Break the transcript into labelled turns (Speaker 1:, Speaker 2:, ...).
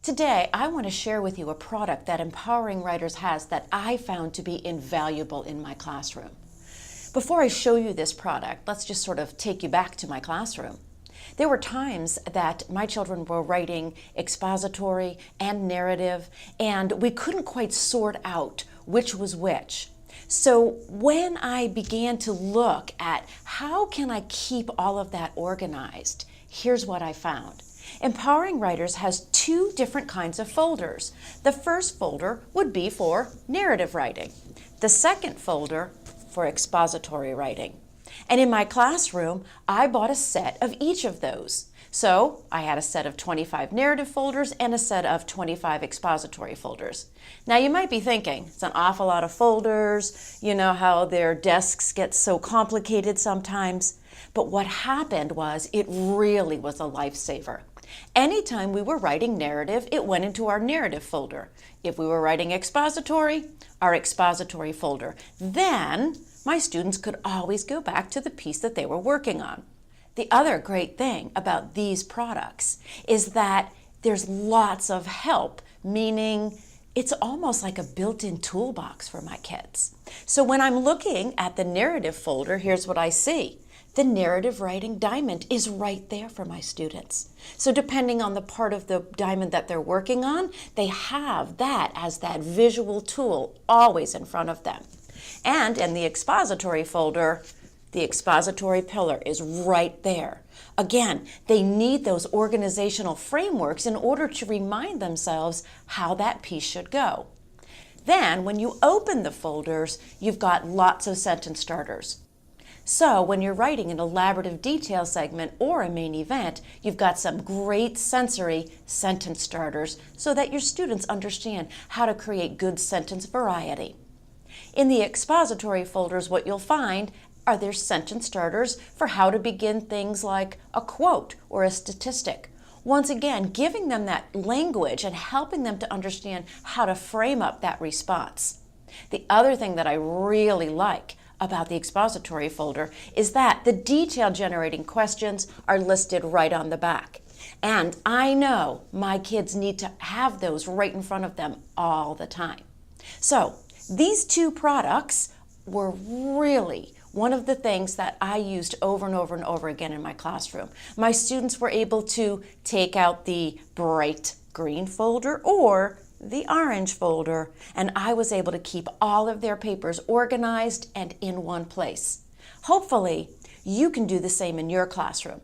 Speaker 1: Today, I want to share with you a product that Empowering Writers has that I found to be invaluable in my classroom. Before I show you this product, let's just sort of take you back to my classroom. There were times that my children were writing expository and narrative, and we couldn't quite sort out which was which. So when I began to look at how can I keep all of that organized, here's what I found. Empowering Writers has two different kinds of folders. The first folder would be for narrative writing. The second folder for expository writing. And in my classroom, I bought a set of each of those. So I had a set of 25 narrative folders and a set of 25 expository folders. Now you might be thinking, it's an awful lot of folders, you know how their desks get so complicated sometimes. But what happened was it really was a lifesaver. Anytime we were writing narrative, it went into our narrative folder. If we were writing expository, our expository folder. Then my students could always go back to the piece that they were working on. The other great thing about these products is that there's lots of help, meaning it's almost like a built-in toolbox for my kids. So when I'm looking at the narrative folder, here's what I see. The narrative writing diamond is right there for my students. So depending on the part of the diamond that they're working on, they have that as that visual tool always in front of them. And in the expository folder, the expository pillar is right there. Again, they need those organizational frameworks in order to remind themselves how that piece should go. Then, when you open the folders, you've got lots of sentence starters. So when you're writing an elaborative detail segment or a main event, you've got some great sensory sentence starters so that your students understand how to create good sentence variety. In the expository folders, what you'll find are their sentence starters for how to begin things like a quote or a statistic. Once again, giving them that language and helping them to understand how to frame up that response. The other thing that I really like about the expository folder is that the detail generating questions are listed right on the back. And I know my kids need to have those right in front of them all the time. So these two products were really one of the things that I used over and over and over again in my classroom. My students were able to take out the bright green folder or the orange folder, and I was able to keep all of their papers organized and in one place. Hopefully, you can do the same in your classroom.